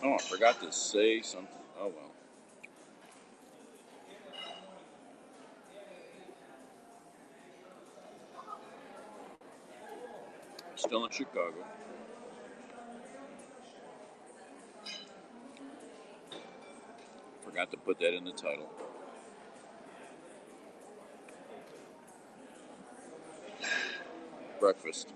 Oh, I forgot to say something. Oh well. Still in Chicago. Forgot to put that in the title. Breakfast.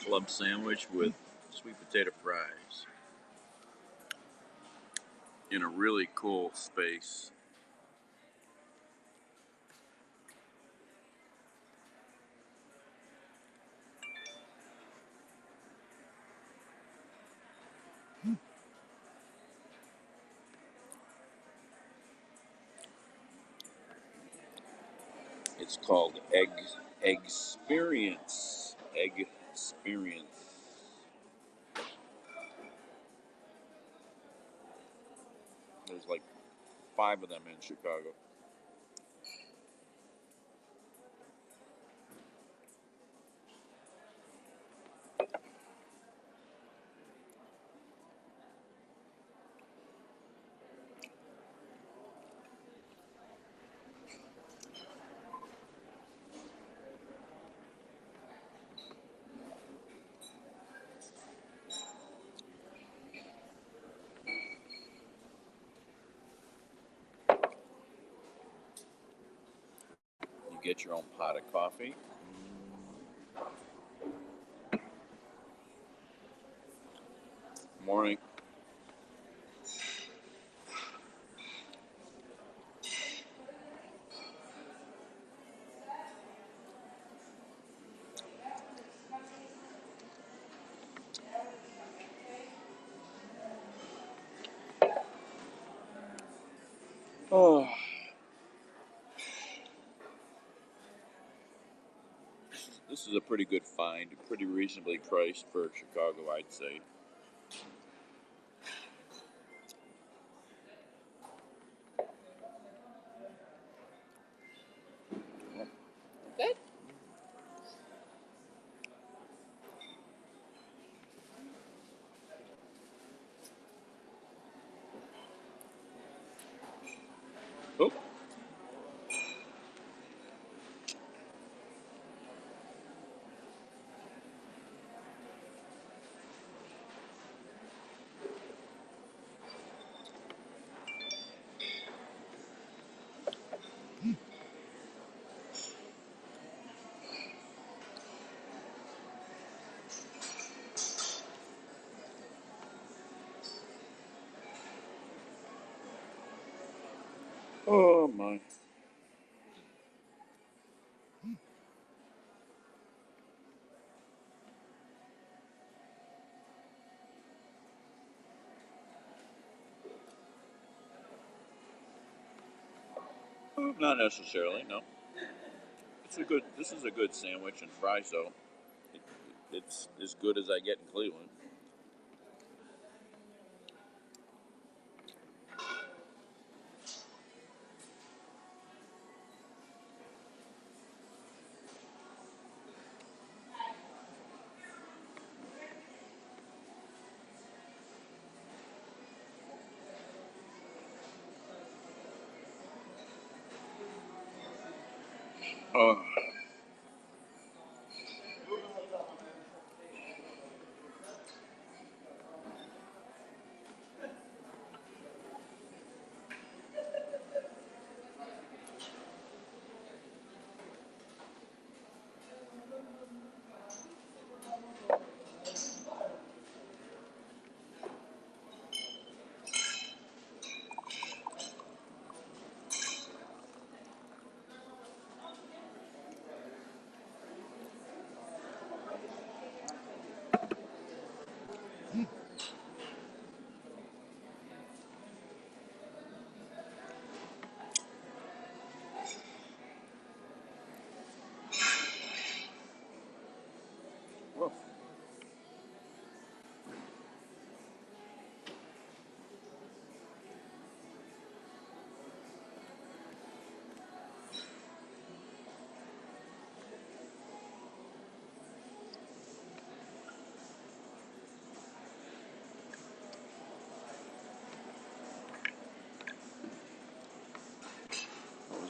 Club sandwich with sweet potato fries in a really cool space. It's called Experience. Egg Experience. There's like 5 of them in Chicago. You get your own pot of coffee. Morning. Oh, this is a pretty good find. Pretty reasonably priced for Chicago, I'd say. Good. Oh, oh my. Not necessarily. No. It's a good. This is a good sandwich and fries, though. It, it's as good as I get in Cleveland. Oh,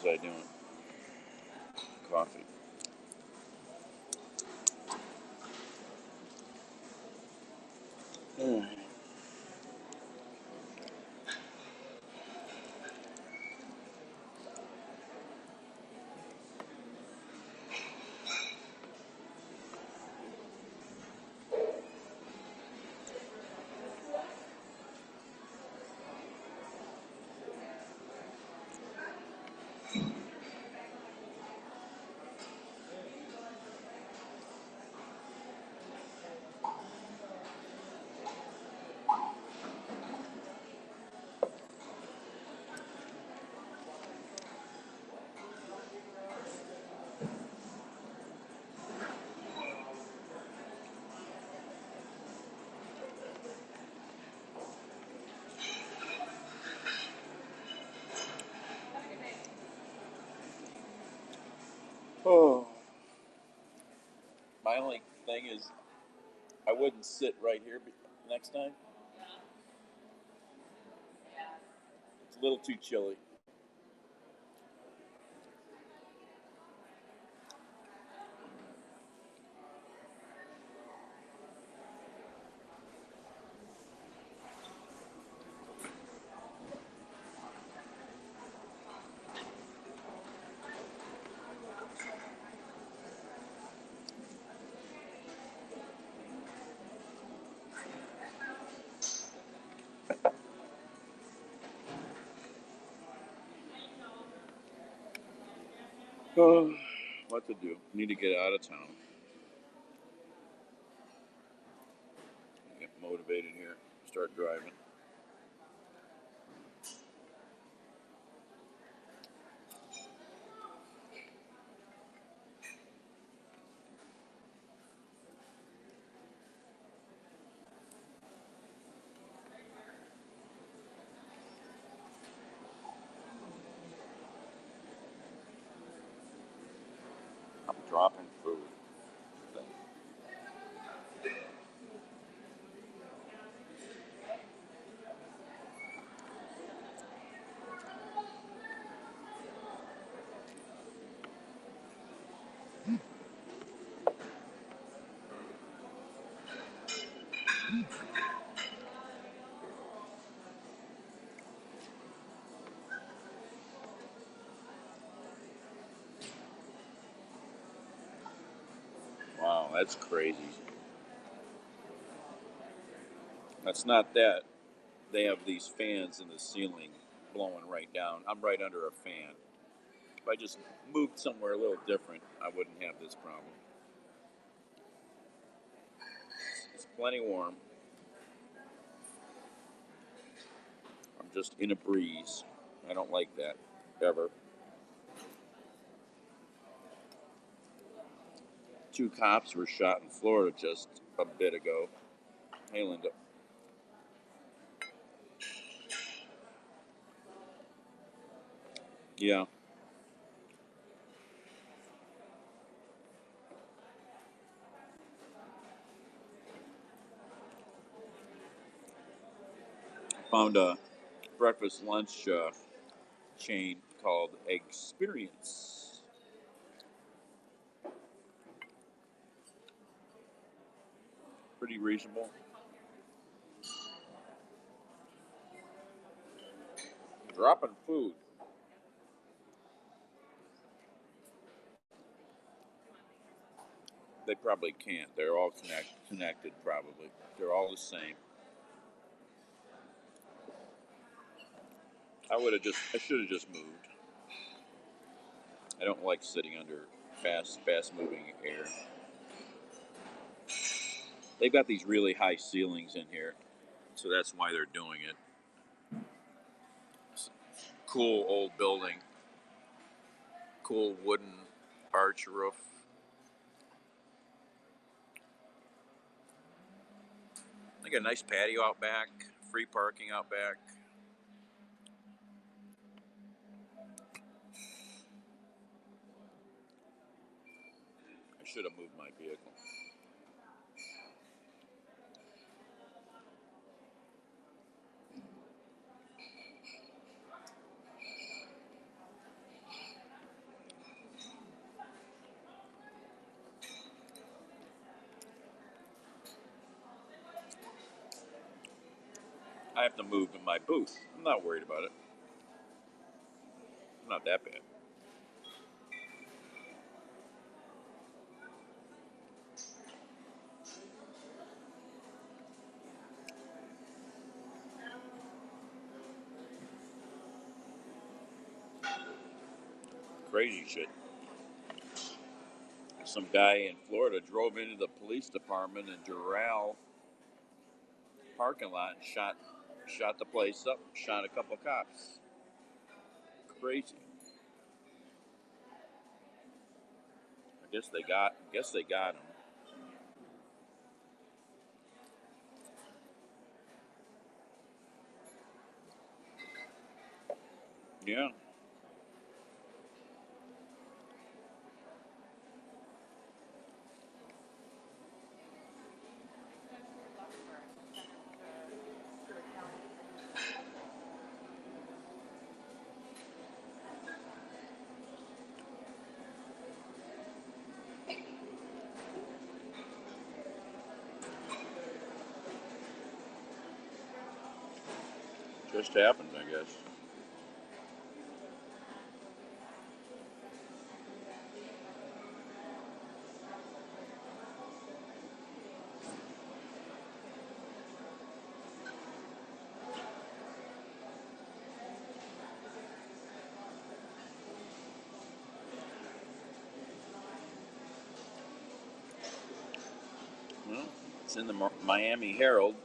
was I doing? Coffee. Mm. Oh. My only thing is, I wouldn't sit right here next time. It's a little too chilly. Oh. What to do? Need to get out of town. Get motivated here. Start driving. I'm dropping food. Wow, that's crazy. That's not that. They have these fans in the ceiling blowing right down. I'm right under a fan. If I just moved somewhere a little different, I wouldn't have this problem. It's plenty warm. I'm just in a breeze. I don't like that ever. Two cops were shot in Florida just a bit ago. Hey, Linda. Yeah, found a breakfast lunch chain called Experience. Pretty reasonable. Dropping food. They probably can't. They're all connected, probably. They're all the same. I should have just moved. I don't like sitting under fast moving air. They've got these really high ceilings in here, so that's why they're doing it. It's a cool old building, cool wooden arch roof. They got a nice patio out back, free parking out back. I should have moved my vehicle. have to move in my booth. I'm not worried about it. Not that bad. Crazy shit. Some guy in Florida drove into the police department in Doral parking lot and shot the place up. Shot a couple cops. Crazy. I guess they got him. Yeah. Just happened, I guess. Well, it's in the Miami Herald.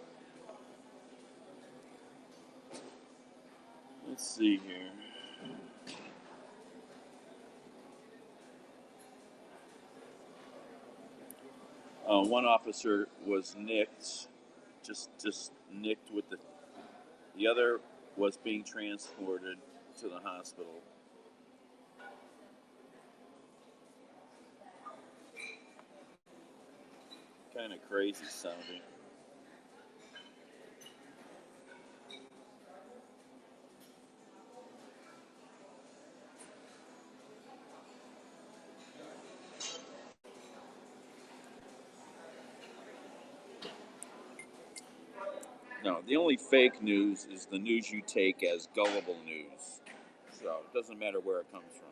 Let's see here. One officer was nicked, just nicked with the other was being transported to the hospital. Kind of crazy sounding. No, the only fake news is the news you take as gullible news. So it doesn't matter where it comes from.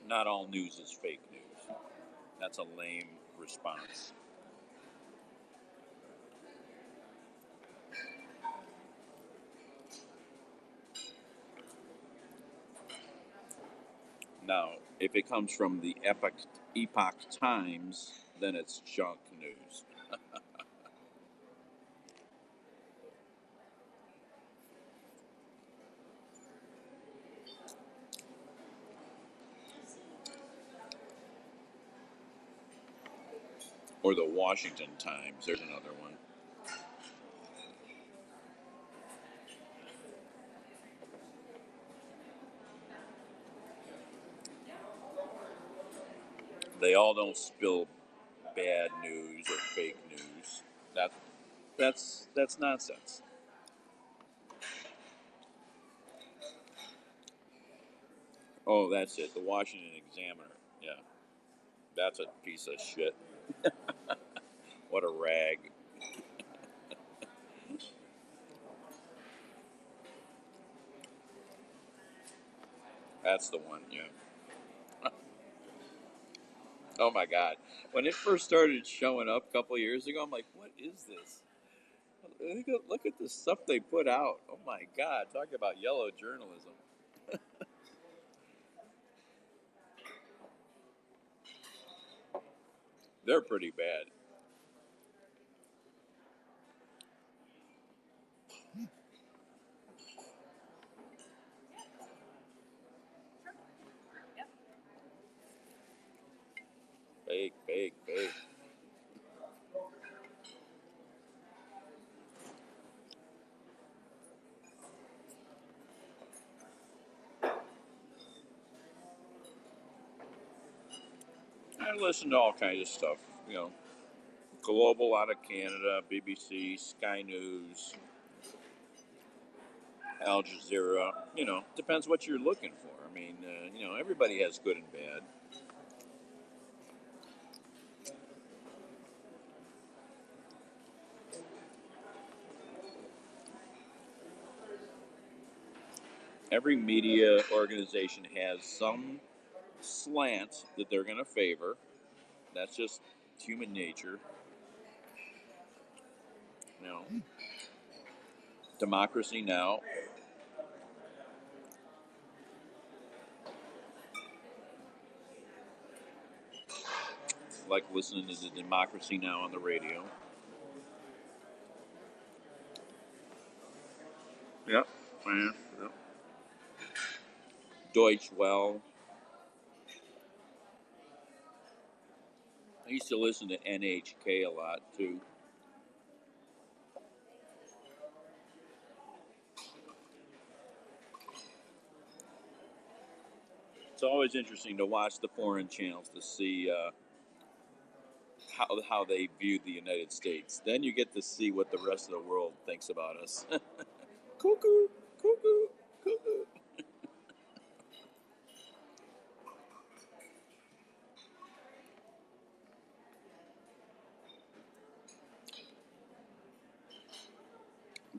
Not all news is fake news. That's a lame response. Now, if it comes from the Epoch Times, then it's junk news. Or the Washington Times. There's another one. They all don't spill bad news or fake news. That that's nonsense. Oh, that's it. The Washington Examiner. Yeah, that's a piece of shit. What a rag. That's the one. Yeah. Oh my God. When it first started showing up a couple years ago, I'm like, what is this? Look at the stuff they put out. Oh my God. Talk about yellow journalism. They're pretty bad. Fake, fake, fake. I listen to all kinds of stuff. You know, Global out of Canada, BBC, Sky News, Al Jazeera. Depends what you're looking for. I mean, everybody has good and bad. Every media organization has some slant that they're going to favor. That's just human nature. You know, Democracy Now! Like listening to the Democracy Now! On the radio. Yep. Yeah. Yep. Deutsche Well. I used to listen to NHK a lot too. It's always interesting to watch the foreign channels to see how they view the United States. Then you get to see what the rest of the world thinks about us. Cuckoo, cuckoo, cuckoo.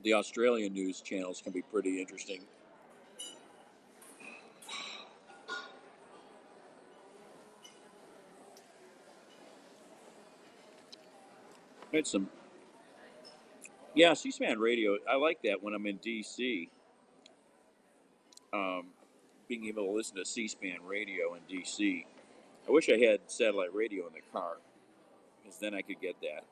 The Australian news channels can be pretty interesting. It's some, yeah, C-SPAN radio. I like that when I'm in D.C. Um, being able to listen to C-SPAN radio in D.C. I wish I had satellite radio in the car because then I could get that.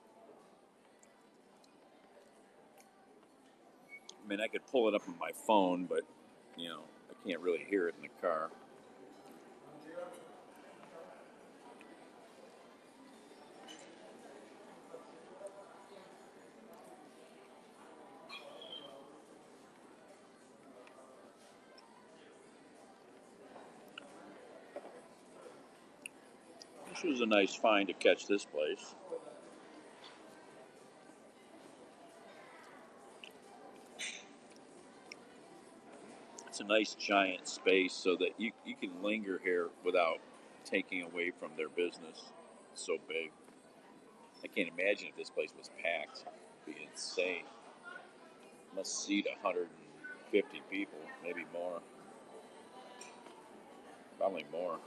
I mean, I could pull it up on my phone, but I can't really hear it in the car. This was a nice find to catch this place. It's a nice giant space so that you can linger here without taking away from their business. It's so big. I can't imagine if this place was packed. It'd be insane. Must seat 150 people, maybe more. Probably more.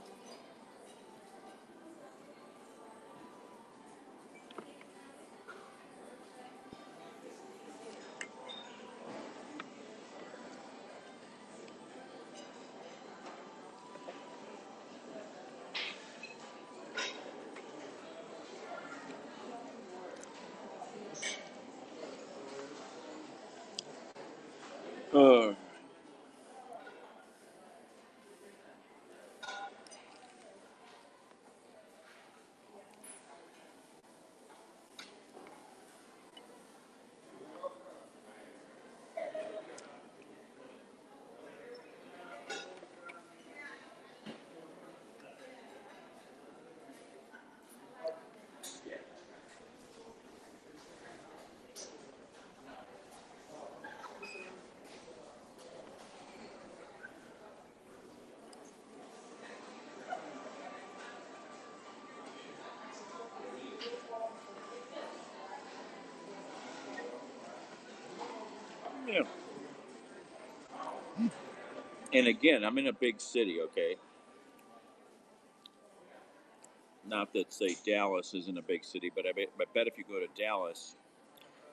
Uh, yeah. And again, I'm in a big city, okay? Not that, say, Dallas isn't a big city, but I bet if you go to Dallas,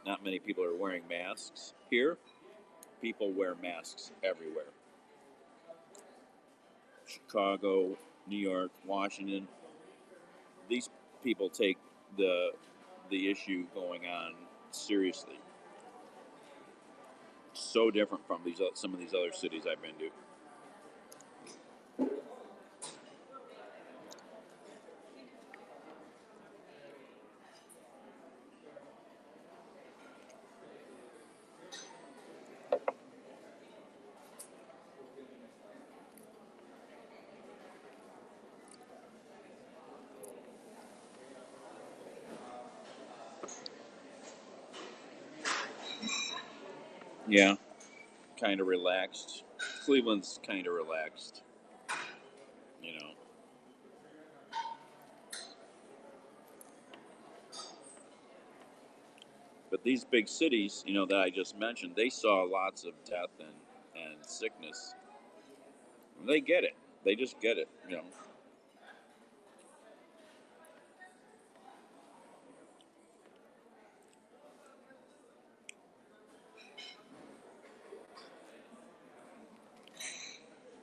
not many people are wearing masks. Here, people wear masks everywhere. Chicago, New York, Washington. These people take the the issue going on seriously. So different from some of these other cities I've been to. Yeah, kind of relaxed. Cleveland's kind of relaxed, you know. But these big cities, that I just mentioned, they saw lots of death and sickness. They get it. They just get it, you know.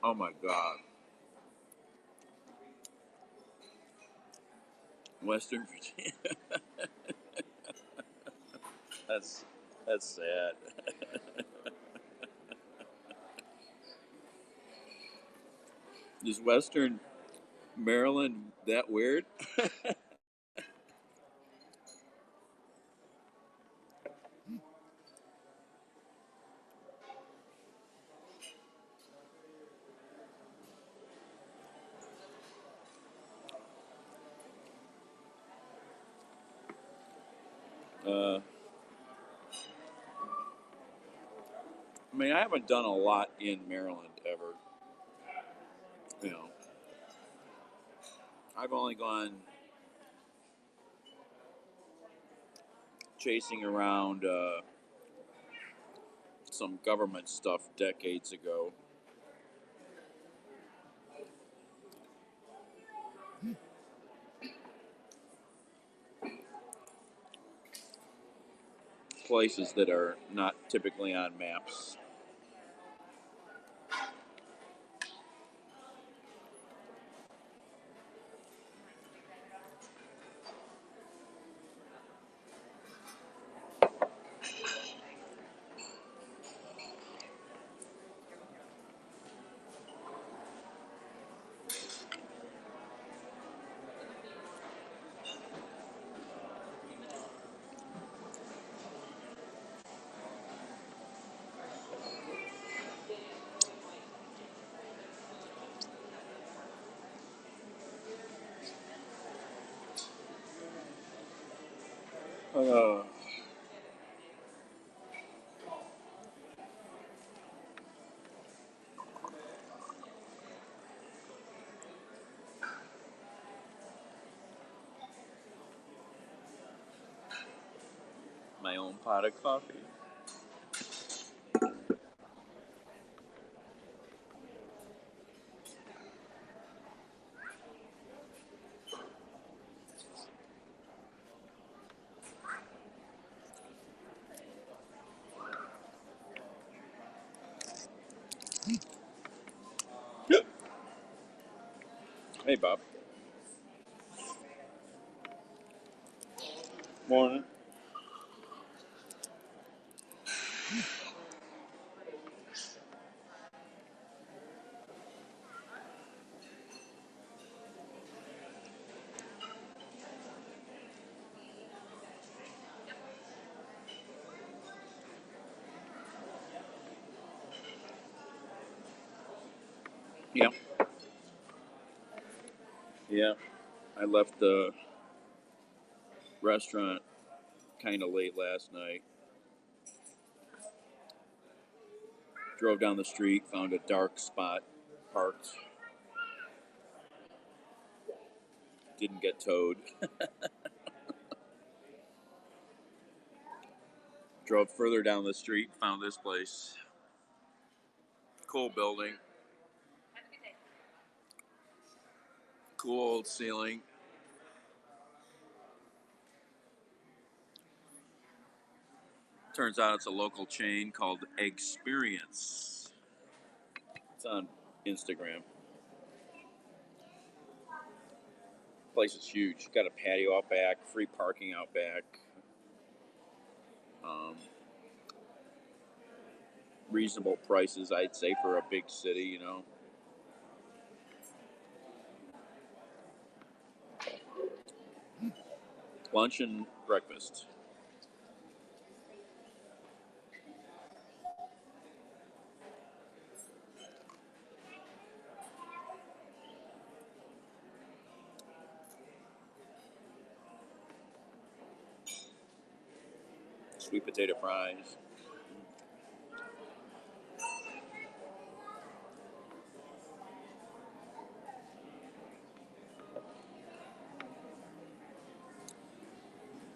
Oh my God, Western Virginia. that's that's sad. Is Western Maryland that weird? I mean, I haven't done a lot in Maryland ever. You know, I've only gone chasing around some government stuff decades ago. Places that are not typically on maps. Uh, my own pot of coffee. Yep. Hey, Bob. Morning. Yeah. Yeah. I left the restaurant kind of late last night. Drove down the street, found a dark spot, parked, didn't get towed. Drove further down the street, found this place. Cool building, cool old ceiling. Turns out it's a local chain called Experience. It's on Instagram. Place is huge. Got a patio out back, free parking out back. Um, Reasonable prices, I'd say, for a big city. You know, lunch and breakfast. Sweet potato fries.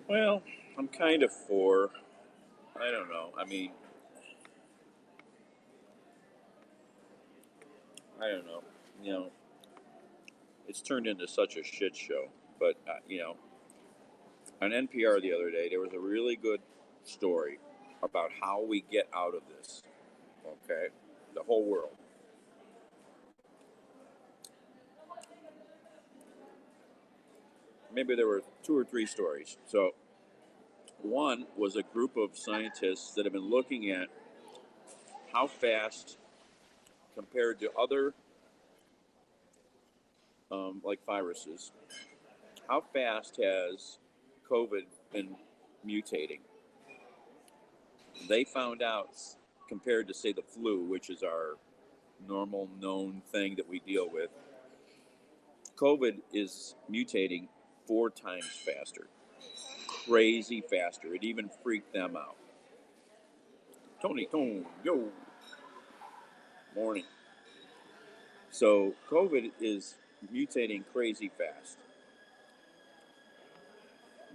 Well, I'm kind of for. I don't know. I mean, I don't know. You know, it's turned into such a shit show. But on NPR the other day, there was a really good story about how we get out of this. Okay, the whole world. Maybe there were two or three stories. So one was a group of scientists that have been looking at how fast, compared to other like viruses, how fast has COVID been mutating? They found out, compared to, say, the flu, which is our normal known thing that we deal with, COVID is mutating 4 times faster. Crazy faster. It even freaked them out. Tony, yo, morning. So COVID is mutating crazy fast.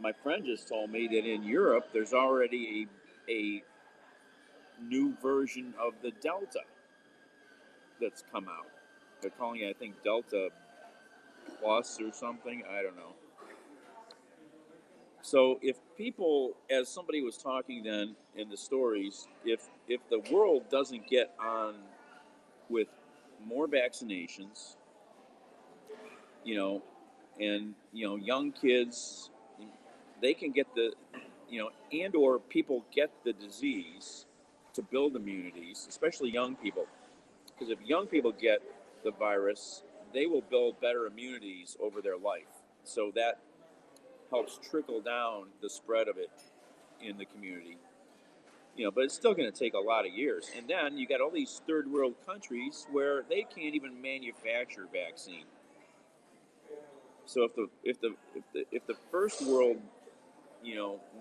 My friend just told me that in Europe there's already a new version of the Delta that's come out. They're calling it, I think, Delta Plus or something. I don't know. So if people, as somebody was talking then in the stories, if the world doesn't get on with more vaccinations, you know, and young kids, they can get the, and or people get the disease to build immunities, especially young people, because if young people get the virus, they will build better immunities over their life. So that helps trickle down the spread of it in the community. But it's still going to take a lot of years. And then you got all these third world countries where they can't even manufacture vaccine. So if the first world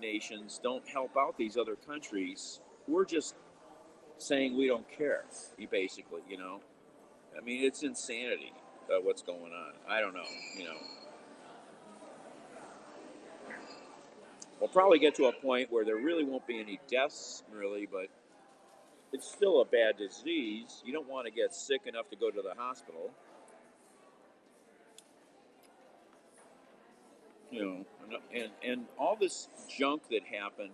nations don't help out these other countries, we're just saying we don't care. Basically. I mean, it's insanity what's going on. I don't know. You know, we'll probably get to a point where there really won't be any deaths, really, but it's still a bad disease. You don't want to get sick enough to go to the hospital. And all this junk that happened,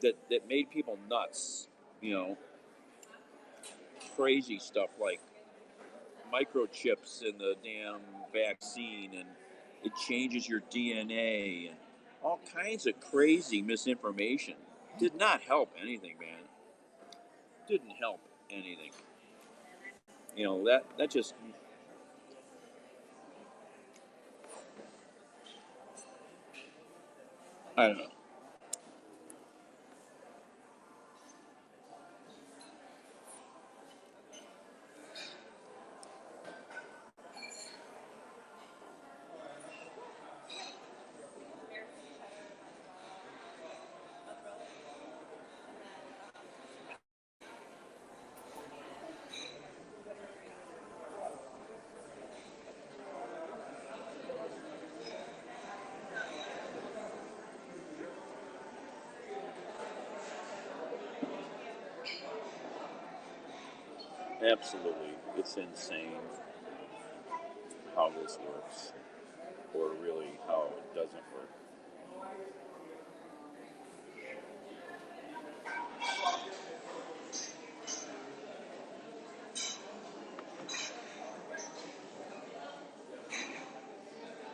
that made people nuts. You know, crazy stuff like microchips in the damn vaccine, and it changes your DNA, and all kinds of crazy misinformation. Did not help anything, man. Didn't help anything. That just, I don't know. Absolutely, it's insane how this works, or really how it doesn't work.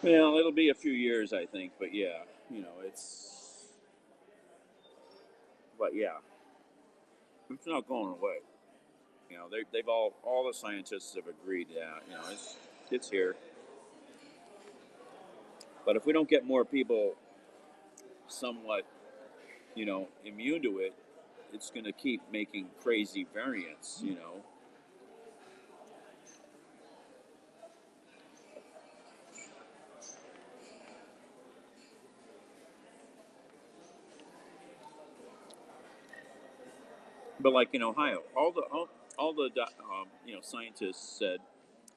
Well, it'll be a few years, I think, but yeah, it's. But yeah, it's not going away. They've all the scientists have agreed. Yeah, it's here. But if we don't get more people somewhat, immune to it, it's going to keep making crazy variants. But like in Ohio, all the scientists said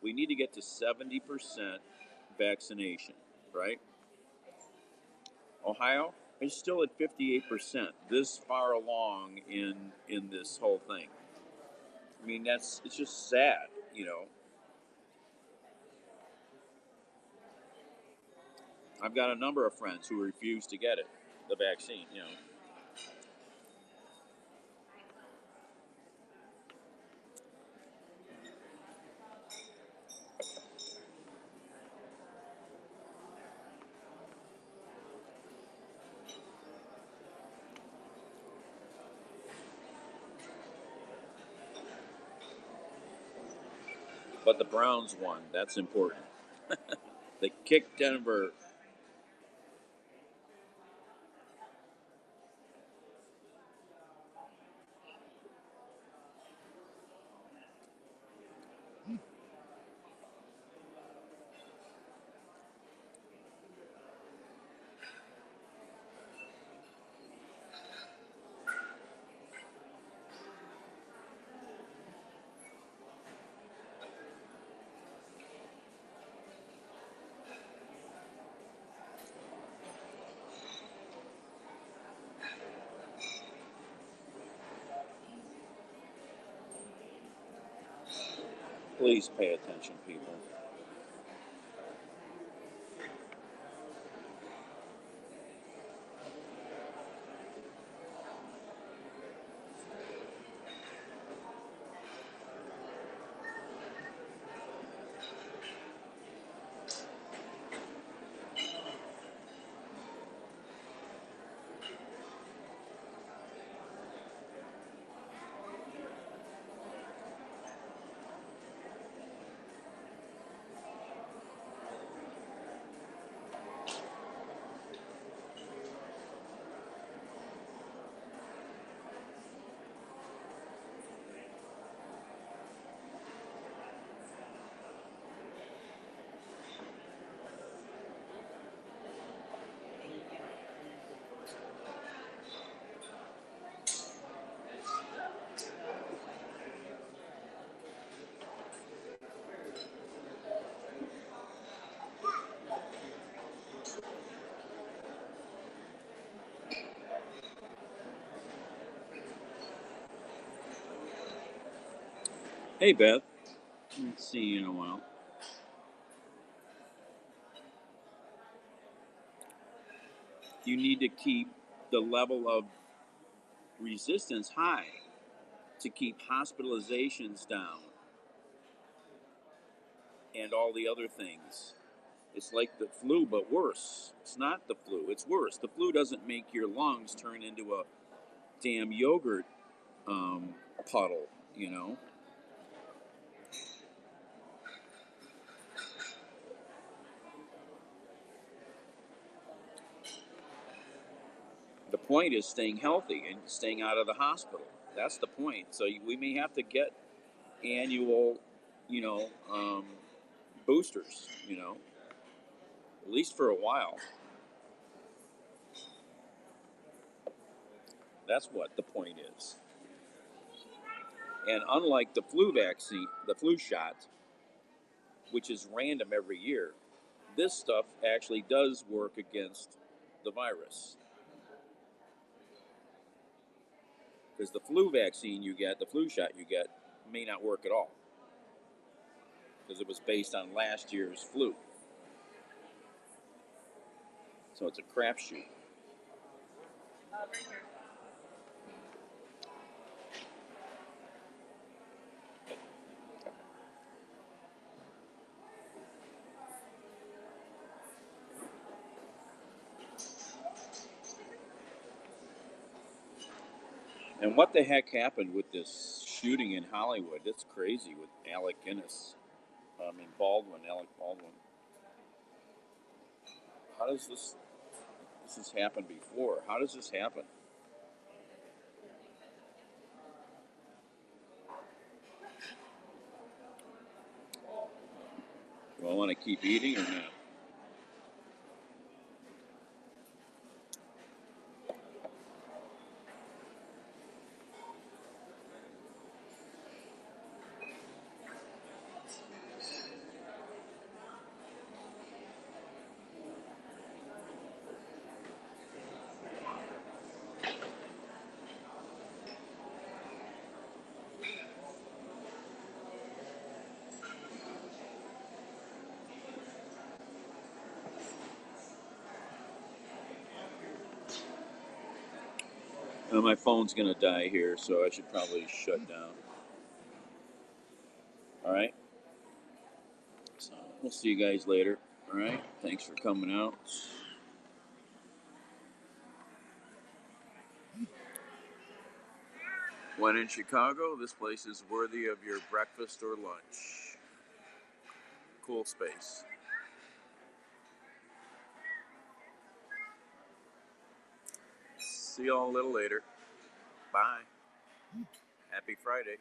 we need to get to 70% vaccination, right? Ohio is still at 58%. This far along in this whole thing, I mean, it's just sad, you know. I've got a number of friends who refuse to get it, the vaccine, you know. But the Browns won. That's important. They kicked Denver. Please pay attention, people. Hey, Beth. Let's see you in a while. You need to keep the level of resistance high to keep hospitalizations down and all the other things. It's like the flu, but worse. It's not the flu, it's worse. The flu doesn't make your lungs turn into a damn yogurt puddle, you know? The point is staying healthy and staying out of the hospital. That's the point. So we may have to get annual, you know, boosters, you know, at least for a while. That's what the point is. And unlike the flu vaccine, the flu shot, which is random every year, this stuff actually does work against the virus. Because the flu vaccine you get, the flu shot you get, may not work at all. Because it was based on last year's flu. So it's a crapshoot. And what the heck happened with this shooting in Hollywood? It's crazy with Alec Guinness. Alec Baldwin. How does this has happened before? How does this happen? Do I want to keep eating or not? My phone's gonna die here, so I should probably shut down. All right. So we'll see you guys later. All right. Thanks for coming out. When in Chicago, this place is worthy of your breakfast or lunch. Cool space. See y'all a little later. Bye. Happy Friday.